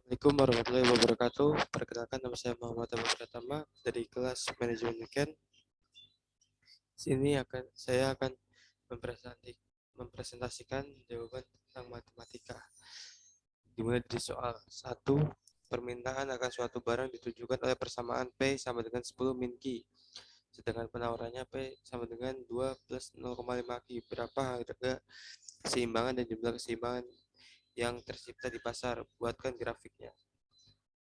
Assalamualaikum warahmatullahi wabarakatuh. Perkenalkan, nama saya Muhammad Abu Pratama dari kelas Manajemen Weekend. Saya akan mempresentasikan jawaban tentang matematika. Dimulai dari soal 1. Permintaan akan suatu barang ditujukan oleh persamaan P sama dengan 10 min Q. Sedangkan penawarannya P sama dengan 2 plus 0,5 Q. Berapa harga keseimbangan dan jumlah keseimbangan yang tercipta di pasar? Buatkan grafiknya.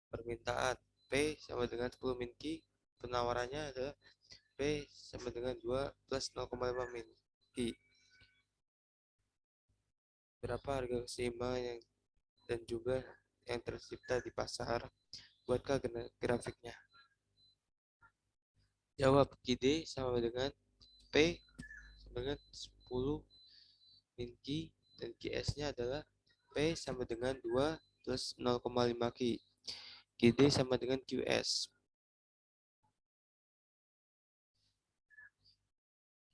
Permintaan P sama dengan 10 min Q, penawarannya adalah P sama dengan 2 plus 0,5 min Q. Berapa harga keseimbangan dan juga yang tercipta di pasar? Buatkan grafiknya. Jawab. QD sama dengan P sama dengan 10 min Q dan QS-nya adalah P sama dengan 2 plus 0,5 Q. QD sama dengan QS.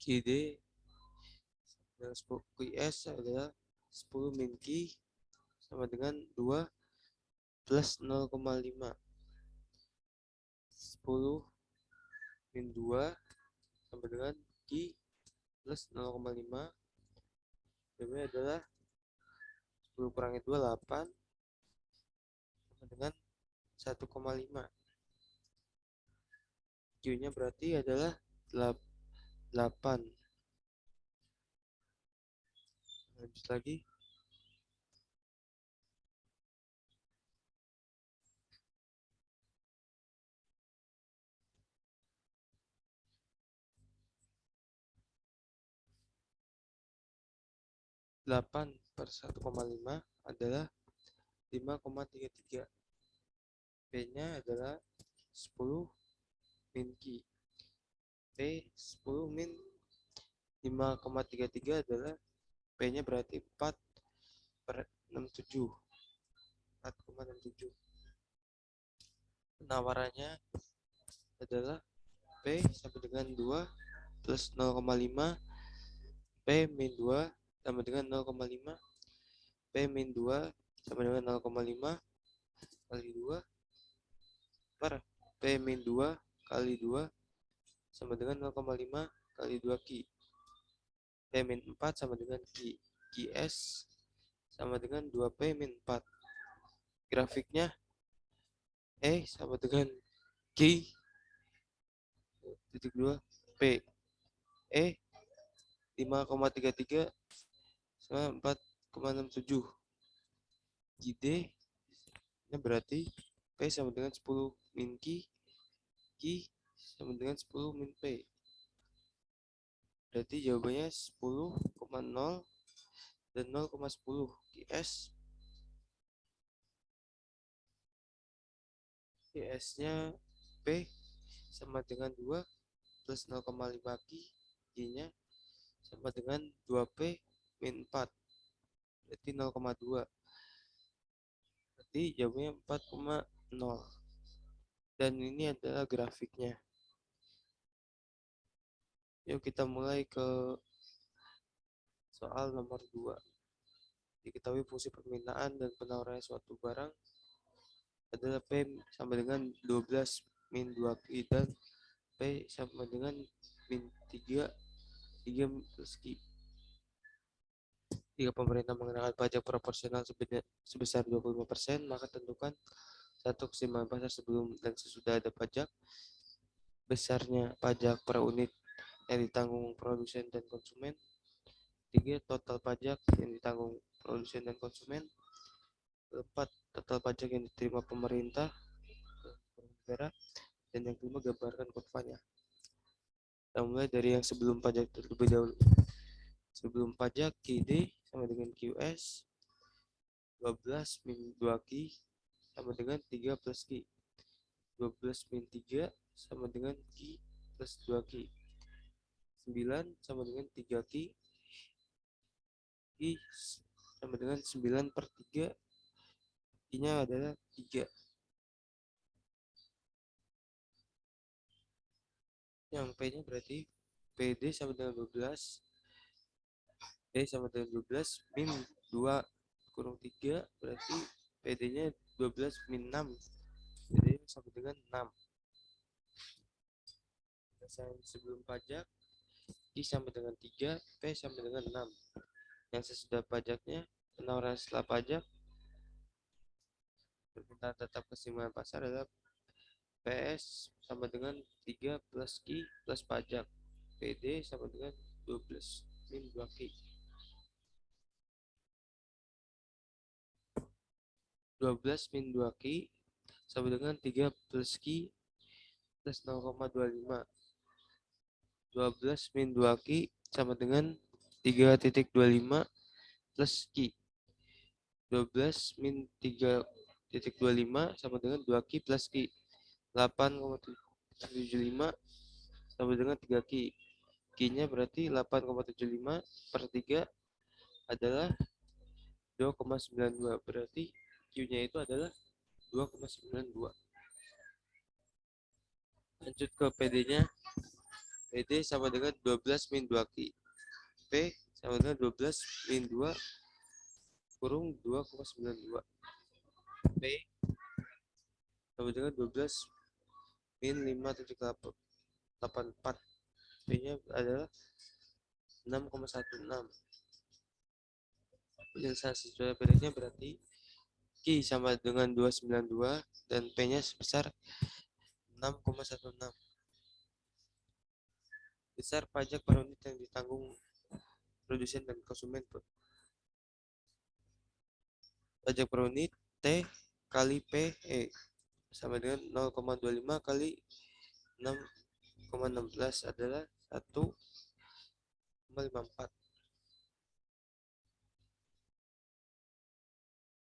QD dan QS adalah 10 min Q sama dengan 2 plus 0,5. 10 min 2 sama dengan Q plus 0,5. Jawabannya adalah 10 kurangi 2, 8 sama dengan 1,5. Q-nya berarti adalah 8. Lanjut lagi. 8 per 1,5 adalah 5,33. P-nya adalah 10 min Q. P 10 min 5,33 adalah P-nya berarti 4 per 67. 4,67. Penawarannya adalah P sama dengan 2 plus 0,5 P min 2 sama dengan 0,5 P min 2 sama dengan 0,5 kali 2 per P min 2 kali 2 sama dengan 0,5 kali 2 Q. P min 4 sama dengan Q. QS sama dengan 2P min 4. Grafiknya E sama dengan Q titik 2 P. E 5,33 sama 4,67. JD nya berarti P sama dengan 10 min Q. Q sama dengan 10 min P. Berarti jawabannya 10,0 dan 0,10. QS QS-nya P sama dengan 2 plus 0,5 Q. Q-nya sama dengan 2P min 4. Berarti 0,2. Berarti jawabannya 4,0. Dan ini adalah grafiknya. Yuk kita mulai ke soal nomor 2. Diketahui fungsi permintaan dan penawaran suatu barang adalah P sama dengan 12 min 2Q dan P sama dengan min 3 plus Q. Jika pemerintah mengenakan pajak proporsional sebesar 25%, maka tentukan satu keseimbangan pasar sebelum dan sesudah ada pajak. Besarnya pajak per unit yang ditanggung produsen dan konsumen. 3. Total pajak yang ditanggung produsen dan konsumen. 4. Total pajak yang diterima pemerintah negara. Dan yang kelima, gambarkan kurvanya. Kita mulai dari yang sebelum pajak terlebih dahulu. Sebelum pajak, QD sama dengan QS. 12 min 2Q sama dengan 3 plus Q. 12 min 3 sama dengan Q plus 2Q. 9 sama dengan 3Q. Q sama dengan 9 per 3. Q-nya adalah 3. Yang P-nya berarti PD sama dengan 12. D sama dengan 12 min 2 kurung 3 berarti PD-nya 12 min 6. PD sama dengan 6. Penyelesaian sebelum pajak, I sama dengan 3, P sama dengan 6. Yang sesudah pajaknya, penawaran setelah pajak, permintaan tetap keseimbangan pasar adalah PS sama dengan 3 plus Q plus pajak. PD sama dengan 12 min 2Q. 12 min 2Q sama dengan 3 plus Q plus 0,25. 12 min 2Q sama dengan 3,25 plus Q. 12 min 3,25 sama dengan 2Q plus Q. 8,75 sama dengan 3Q. Q-nya berarti 8,75 per 3 adalah 2,92. Berarti Q-nya itu adalah 2,92. Lanjut ke PD-nya. PD sama dengan 12 min 2Q. P sama dengan 12 min 2 kurung 2,92. P sama dengan 12 min 5,84. P-nya adalah 6,16. Penyelesaian sesuai PD-nya berarti Q sama dengan 292 dan P-nya sebesar 6,16. Besar pajak per unit yang ditanggung produsen dan konsumen. Pajak per unit T kali PE sama dengan 0,25 kali 6,16 adalah 1,54.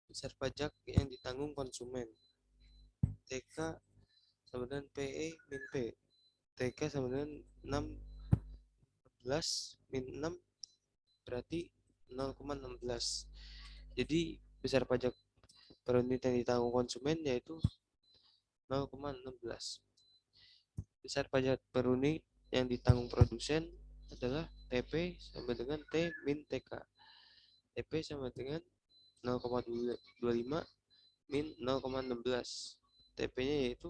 Besar pajak yang ditanggung konsumen TK sama dengan PE min P. TK sama dengan 16 min 6 berarti 0,16. Jadi besar pajak per unit yang ditanggung konsumen yaitu 0,16. Besar pajak per unit yang ditanggung produsen adalah TP sama dengan T min TK. TP sama dengan 0,25 min 0,16. TP-nya yaitu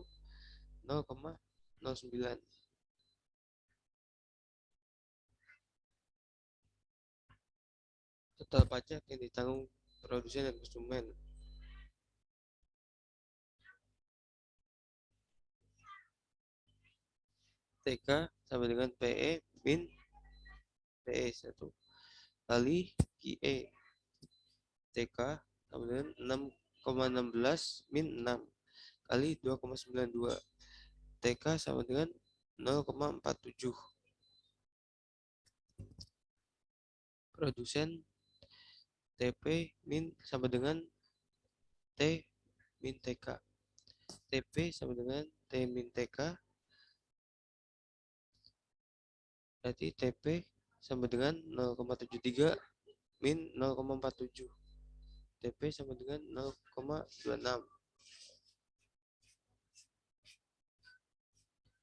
0,09. Total pajak yang ditanggung produsen dan konsumen. TK sama dengan PE min PE 1 kali QE. TK sama dengan 6,16 min 6 kali 2,92. TK sama dengan 0,47. Produsen TP min sama dengan T min TK. TP sama dengan T min TK. Berarti TP sama dengan 0,73 min 0,47. TP sama dengan 0,26.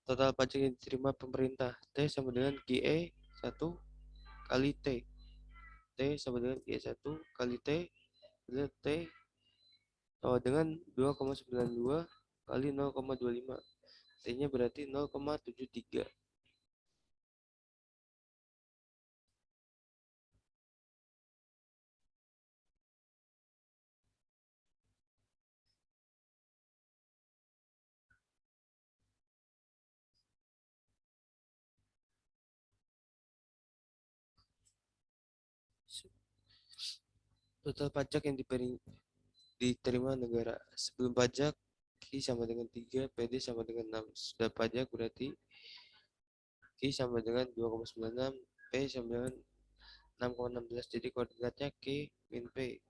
Total pajak yang diterima pemerintah T sama dengan QE 1 kali T. T sama dengan QE 1 kali T. T sama dengan 2,92 kali 0,25. T-nya berarti 0,73. Total pajak yang diterima negara sebelum pajak Q sama dengan 3, PD sama dengan 6. Sudah pajak berarti Q sama dengan 2,96, P sama dengan 6,16. Jadi koordinatnya Q min P.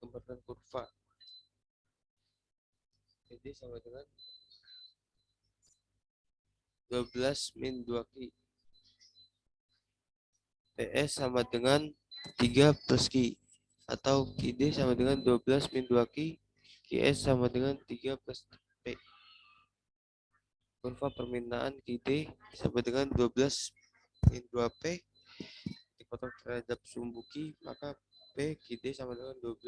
Gambarkan kurva. PD sama dengan 12 min 2Q. PS sama dengan 3 plus Q. Atau QD sama dengan 12 min 2Q. QS sama dengan 3 plus P. Kurva permintaan QD sama dengan 12 min 2P potong terhadap sumbu Q, maka P QD sama dengan 12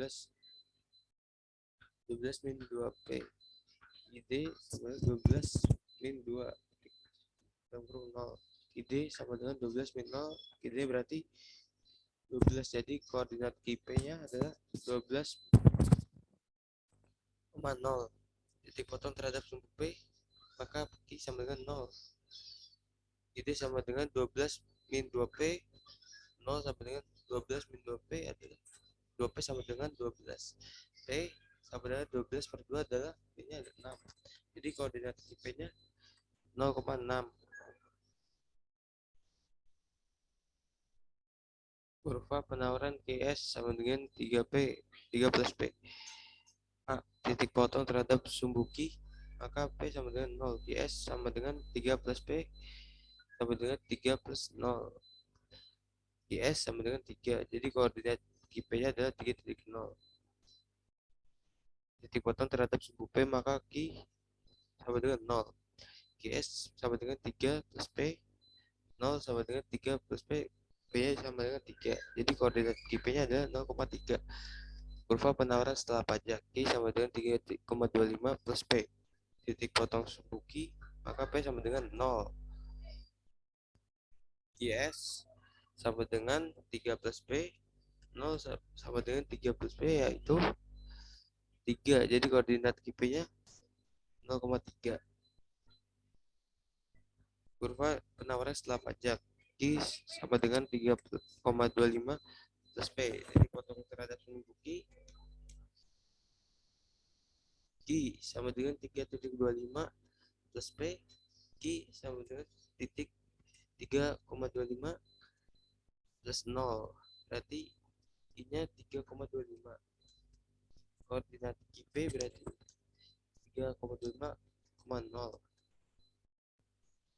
min 2P. QD sama dengan 12 min 2 0. QD sama dengan 12 min 0. QD berarti 12. Jadi koordinat QP-nya adalah 12,0. Titik potong terhadap sumbu P, maka Q sama dengan 0. QD sama dengan 12 min 2P. 0 sama dengan 12 min 2P adalah 2P sama dengan 12. P sama dengan 12 per 2 adalah P-nya ada 6. Jadi koordinat P-nya 0,6. Kurva penawaran QS sama dengan 3P, 3 plus P. A. Titik potong terhadap sumbu Q, maka P sama dengan 0. QS sama dengan 3 plus P sama dengan 3 plus 0. QS sama dengan 3. Jadi koordinat QP-nya adalah 3,0. Titik potong terhadap sumbu P, maka Q sama dengan 0. QS sama dengan 3 plus P. 0 sama dengan 3 plus P. P-nya sama dengan 3. Jadi koordinat QP-nya adalah 0,3. Kurva penawaran setelah pajak Q sama dengan 3,25 plus P. Titik potong sumbu Q, maka P sama dengan 0. QS sama dengan 3 plus P. 0 sama dengan 3 plus P, yaitu 3. Jadi koordinat QP-nya 0,3. Kurva penawaran setelah pajak Q sama dengan 3,25 plus P. Jadi potong terhadap sumbu Q sama dengan 3,25 plus P. Q sama dengan titik 3,25 plus 0. Berarti I-nya 3,25. Koordinat QP berarti 3,25,0.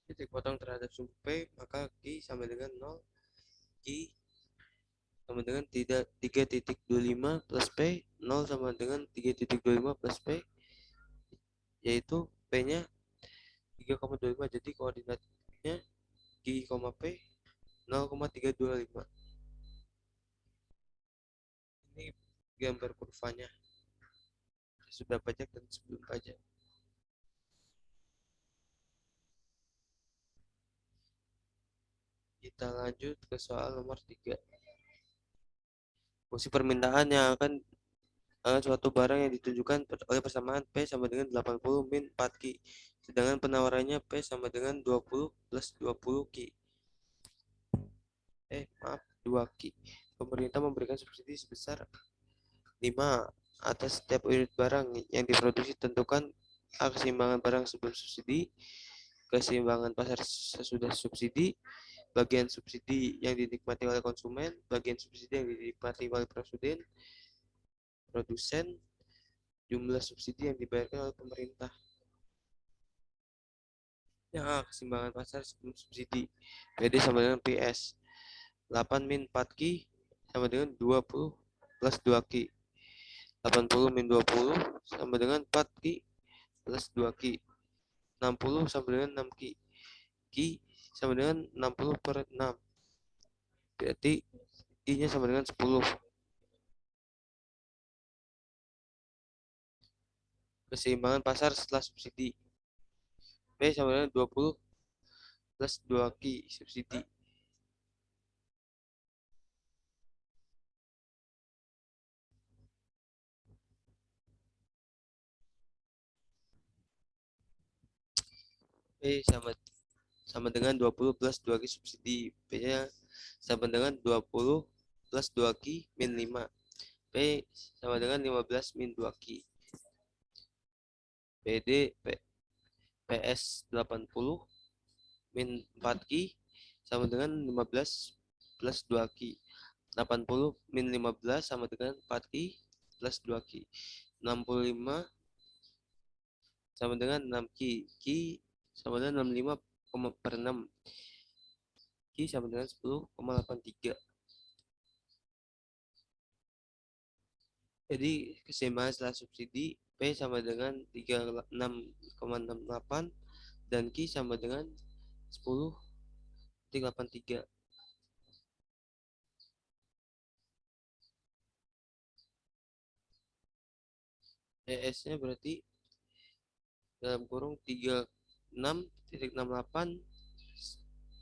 Titik potong terhadap sumbu P, maka Q sama dengan 0. Q sama dengan 3,25 plus P. 0 sama dengan 3,25 plus P, yaitu P-nya 3,25. Jadi koordinatnya Q, P 0,325. Ini gambar kurvanya sudah pajak dan sebelum pajak. Kita lanjut ke soal nomor 3. Fungsi permintaan yang akan suatu barang yang ditujukan oleh persamaan P sama dengan 80 min 4Q. Sedangkan penawarannya P sama dengan 20 plus 20Q. 2Q. Pemerintah memberikan subsidi sebesar 5 atas setiap unit barang yang diproduksi. Tentukan A. Keseimbangan barang sebelum subsidi, keseimbangan pasar sesudah subsidi, bagian subsidi yang dinikmati oleh konsumen, bagian subsidi yang dinikmati oleh produsen, jumlah subsidi yang dibayarkan oleh pemerintah. Yang A. Keseimbangan pasar sebelum subsidi. PD sama dengan PS. 8 min 4Q sama dengan 20 plus 2Q. 80 min 20 sama dengan 4Q plus 2Q. 60 sama dengan 6Q. Q sama dengan 60 per 6. Berarti I-nya sama dengan 10. Keseimbangan pasar setelah subsidi. P sama dengan 20 plus 2Q subsidi. P sama dengan 20 plus 2Q subsidi. P-nya sama dengan 20 plus 2Q min 5. P sama dengan 15 min 2Q. PD PS 80 min 4Q sama dengan 15 plus 2Q. 80 min 15 sama dengan 4Q plus 2Q. 65 sama dengan 6Q. Q sama dengan 65 per 6. Q sama dengan 10,83. Jadi keseimbangan setelah subsidi P sama dengan 36,68 dan Q sama dengan 10,83. ES-nya berarti dalam kurung 36,68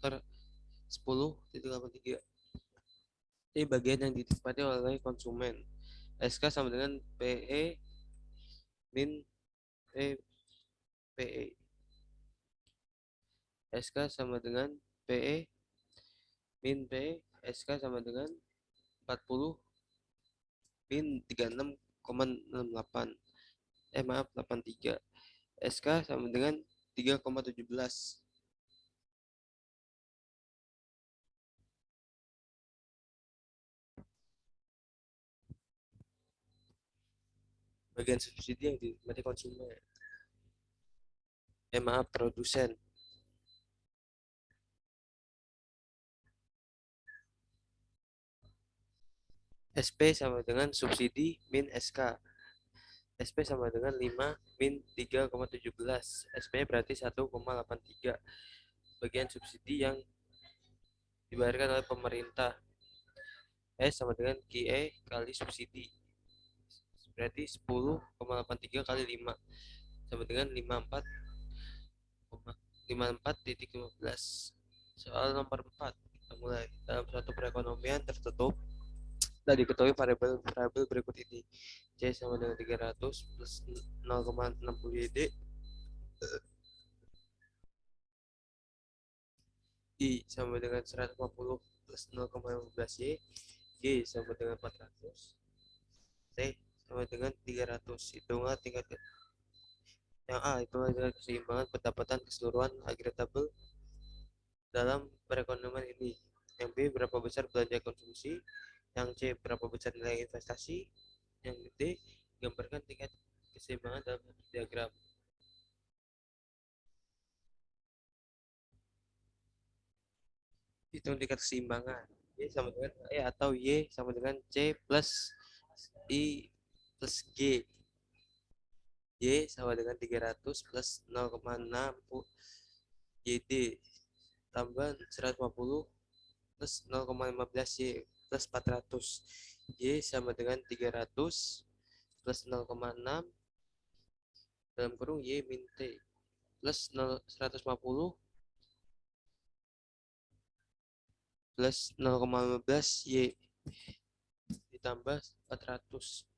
per 10,83. Ini bagian yang dinikmati oleh konsumen. SK sama dengan PE min PE. SK sama dengan PE min PE. SK sama dengan 40 min 36,68. Maaf, 83. SK sama dengan 3,17. Bagian subsidi yang dinikmati konsumen. Maaf, produsen. SP sama dengan subsidi min SK. SP sama dengan 5 min 3,17. SP berarti 1,83. Bagian subsidi yang dibayarkan oleh pemerintah. S sama dengan QE kali subsidi. Berarti 10,83 kali 5 sama dengan 54,54,15. Soal nomor 4. Kita mulai. Dalam suatu perekonomian tertutup, dan diketahui variabel berikut ini. C sama dengan 300 plus 0,60 YD. I sama dengan 150 plus 0,15 Y. G sama dengan 400. T sama dengan 300. Hitungan tingkat yang A itu adalah keseimbangan pendapatan keseluruhan agregatable dalam perekonomian ini. Yang B berapa besar belanja konsumsi. Yang C berapa besar nilai investasi. Yang D gambarkan tingkat keseimbangan dalam diagram. Hitung tingkat keseimbangan. Y sama dengan E atau Y sama dengan C plus I plus G. Y sama dengan 300 plus 0,6 YD tambah 150 plus 0,15 Y plus 400. Y sama dengan 300 plus 0,6 dalam kurung Y min T plus 150 plus 0,15 Y ditambah 400.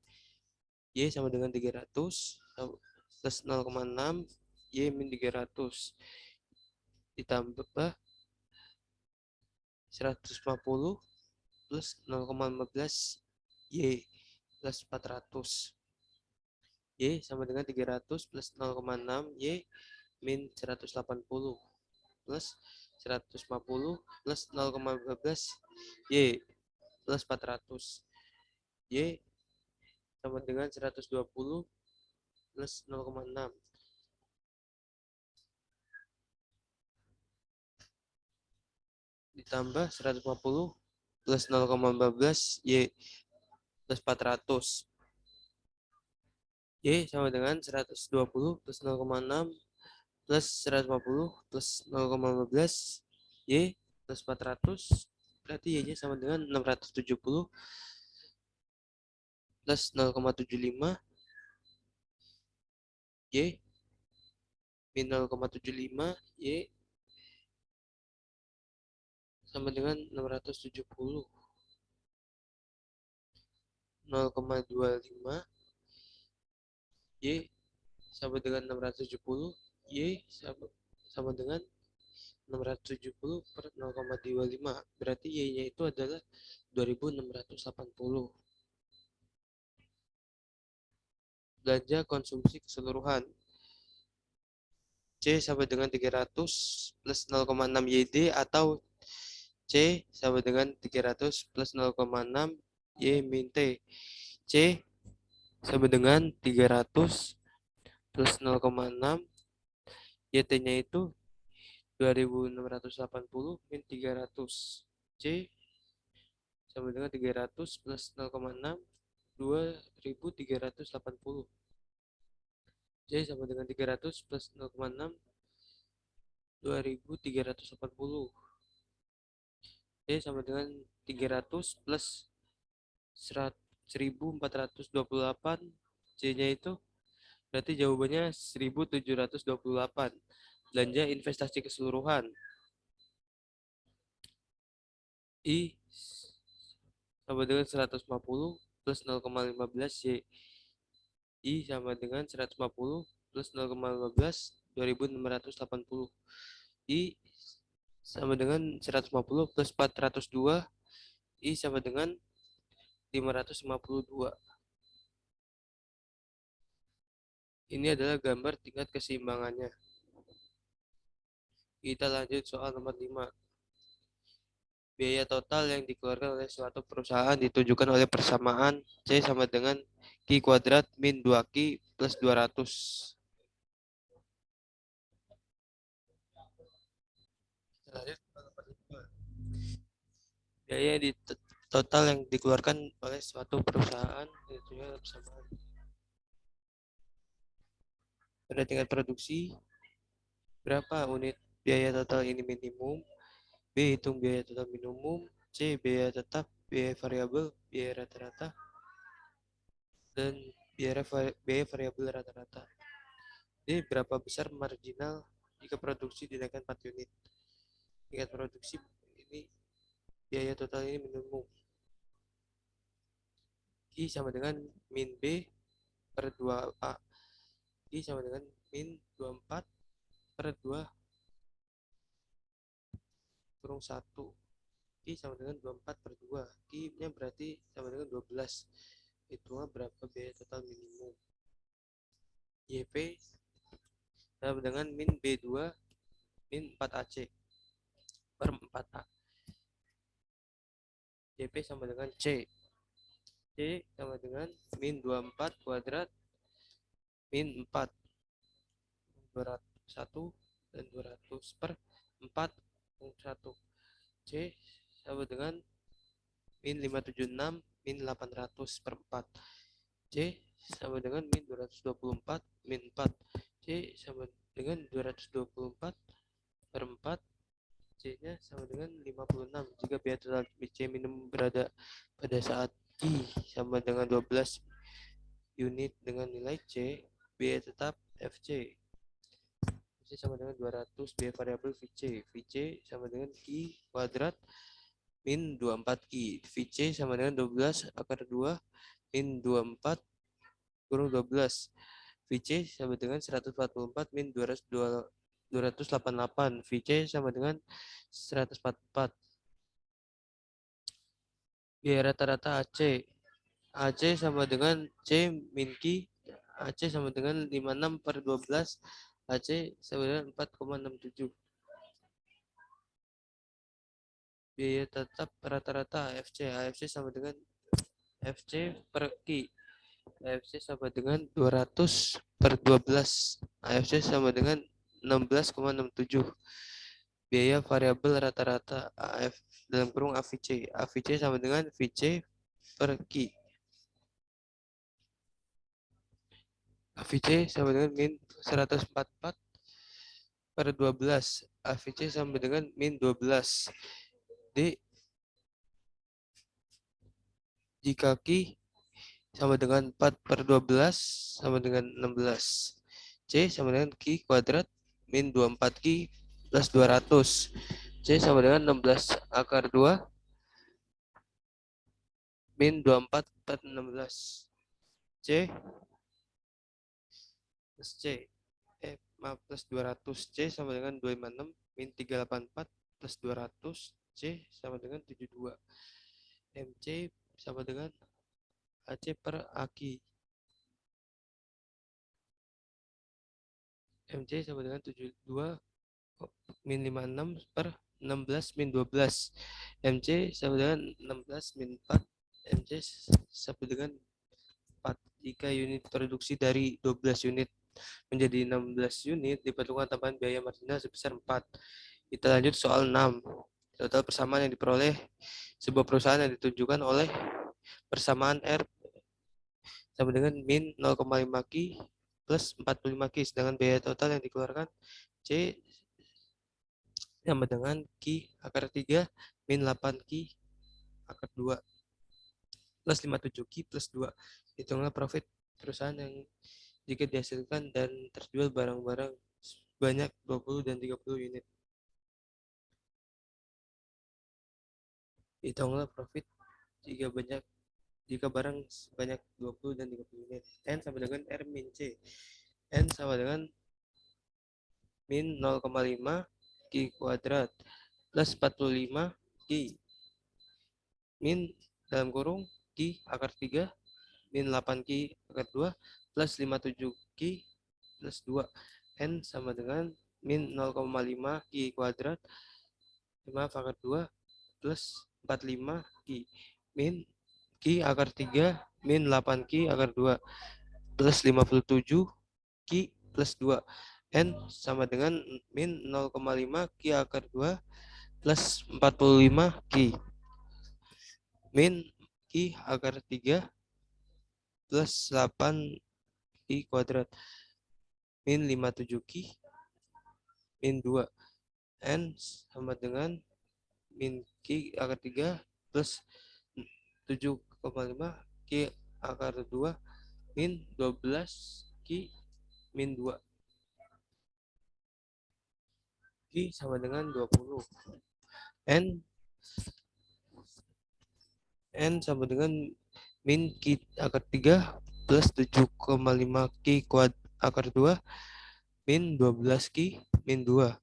Y sama dengan 300 plus 0,6 Y min 300 ditambah 150 plus 0,15 Y plus 400. Y sama dengan 300 plus 0,6 Y min 180 plus 150 plus 0,15 Y plus 400. Y sama dengan 120 plus 0,6 ditambah 150 plus 0,15 Y plus 400. Y sama dengan 120 plus 0,6 plus 150 plus 0,15 Y plus 400. Berarti Y-nya sama dengan 670 plus 0,75 Y min 0,75 Y sama dengan 670 0,25 Y sama dengan 670 Y sama dengan 670 per 0,25. Berarti Y-nya itu adalah 2680. Belanja konsumsi keseluruhan. C sama dengan 300 plus 0,6 YD atau C sama dengan 300 plus 0,6 Y min T. C sama dengan 300 plus 0,6 YT-nya itu 2680 min 300. C sama dengan 300 plus 0,6 2380. C sama dengan 300 plus 0,6 2380. C sama dengan 300 plus 1428. C-nya itu Berarti jawabannya 1.728. Belanja investasi keseluruhan. I sama dengan 150 plus 0,15 Y. I sama dengan 150 plus 0,15 2.680. I sama dengan 150 plus 402. I sama dengan 552. Ini adalah gambar tingkat keseimbangannya. Kita lanjut soal nomor 5. Biaya total yang dikeluarkan oleh suatu perusahaan ditunjukkan oleh persamaan C sama dengan Q kuadrat min 2Q plus 200. Biaya total yang dikeluarkan oleh suatu perusahaan ditunjukkan oleh persamaan. Pada tingkat produksi, berapa unit biaya total ini minimum? B. Hitung biaya total minimum. C. Biaya tetap, biaya variabel, biaya rata-rata, dan biaya variabel rata-rata. D. Berapa besar marginal jika produksi dinaikkan 4 unit? Tingkat produksi ini biaya total ini minimum. I sama dengan min B per 2A. I sama dengan min 24 per 2 kurung 1. I sama dengan 24 per 2. I-nya berarti sama dengan 12. Hitungnya berapa biaya total minimum? YP sama dengan min B2 min 4AC per 4A. YP sama dengan C. C sama dengan min 24 kuadrat min 4. 201 dan 200 per 4 1. C sama dengan min 576 min 800 per 4. C sama dengan min 224 min 4. C sama dengan 224 per 4. C-nya sama dengan 56 jika biaya total C minimum berada pada saat I sama dengan 12 unit dengan nilai C. Biaya tetap FC sama dengan 200 biaya variabel VC. VC sama dengan Q kuadrat min 24Q. VC sama dengan 12 akar 2 min 24 kurung 12. VC sama dengan 144 min 288. VC sama dengan 144. Biaya rata-rata AC. AC sama dengan C min Q. AC sama dengan 56 per 12. AC sama dengan 4,67. Biaya tetap rata-rata AFC. AFC sama dengan FC per Q. AFC sama dengan 200 per 12. AFC sama dengan 16,67. Biaya variabel rata-rata AF dalam kurung AVC. AVC sama dengan VC per Q. AVC sama dengan min 144 per 12. AVC sama dengan min 12. D. Jika Q sama dengan 4 per 12 sama dengan 16. C sama dengan Q kuadrat min 24Q plus 200. C sama dengan 16 akar 2 min 24 per 16. C plus C. Plus 200. C sama dengan 256 min 384 plus 200. C sama dengan 72. MC sama dengan AC per AQ. MC sama dengan 72 min 56 per 16 min 12. MC sama dengan 16 min 4. MC sama dengan 4. Jika unit produksi dari 12 unit menjadi 16 unit, diperlukan tambahan biaya marginal sebesar 4. Kita lanjut soal 6. Total persamaan yang diperoleh sebuah perusahaan yang ditunjukkan oleh persamaan R sama dengan min 0,5Q plus 45Q, sedangkan biaya total yang dikeluarkan C sama dengan Q akar 3 min 8Q akar 2 plus 57Q plus 2. Hitunglah profit perusahaan yang jika dihasilkan dan terjual barang-barang banyak 20 dan 30 unit. Hitunglah profit jika barang sebanyak 20 dan 30 unit. N sama dengan R min C. N sama dengan min 0,5 Q kuadrat plus 45 Q min dalam kurung Q akar 3 min 8 Q akar 2 plus 57 Q plus 2. N sama dengan min 0,5 Q kuadrat 5 akar 2 plus 45 Q min Q akar 3 min 8 Q akar 2 plus 57 Q plus 2. N sama dengan min 0,5 Q akar 2 plus 45 Q min Q akar 3 plus 8 Q kuadrat min 57 Q min 2. N sama dengan min Q akar 3 plus 7,5 Q akar 2 min 12 Q min 2. Q sama dengan 20. N sama dengan min Q akar 3 plus 7,5 Q akar 2 min 12 Q min 2.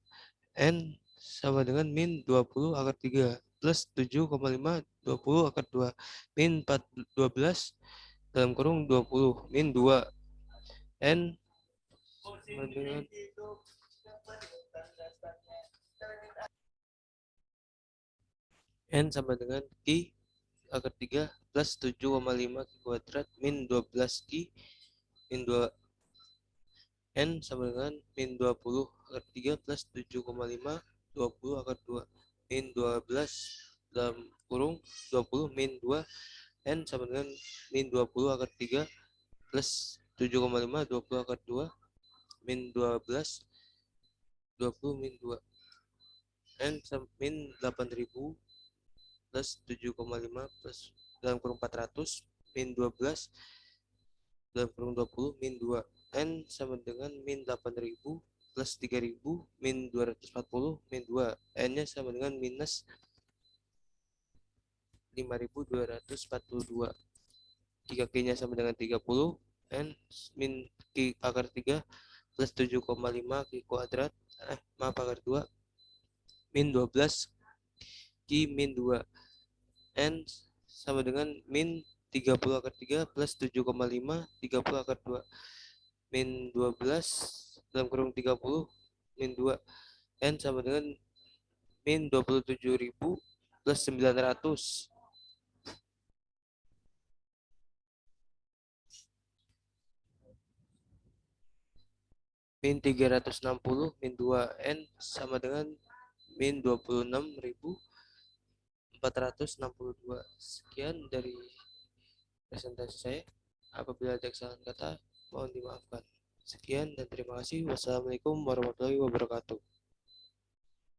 N sama dengan min 20 akar 3 plus 7,5 20 akar 2 min 12 dalam kurung 20 min 2. N sama dengan N sama dengan Q akar 3 plus 7,5 Q kuadrat min 12 Q min 2. N sama dengan min 20 akar 3 plus 7,5 20 akar 2 min 12 dalam kurung 20 min 2. N sama dengan min 20 akar 3 plus 7,5 20 akar 2 min 12 20 min 2. N sama min 8000 plus 7,5 plus dalam kurung 400 min 12 dalam kurung 20 min 2. N sama dengan min 8000 plus 3000 min 240 min 2. N nya sama dengan minus 5242. Jika Q nya sama dengan 30, N min Q akar 3 plus 7,5 Q kuadrat akar 2 min 12 Q min 2. N sama dengan min 30 akar 3 plus 7,5 30 akar 2 min 12 dalam kurung 30 min 2. N sama dengan min 27.000 plus 900 min 360 min 2. N sama dengan min 26.462. Sekian dari presentasi saya. Apabila ada kesalahan kata, mohon dimaafkan. Sekian dan terima kasih. Wassalamualaikum warahmatullahi wabarakatuh.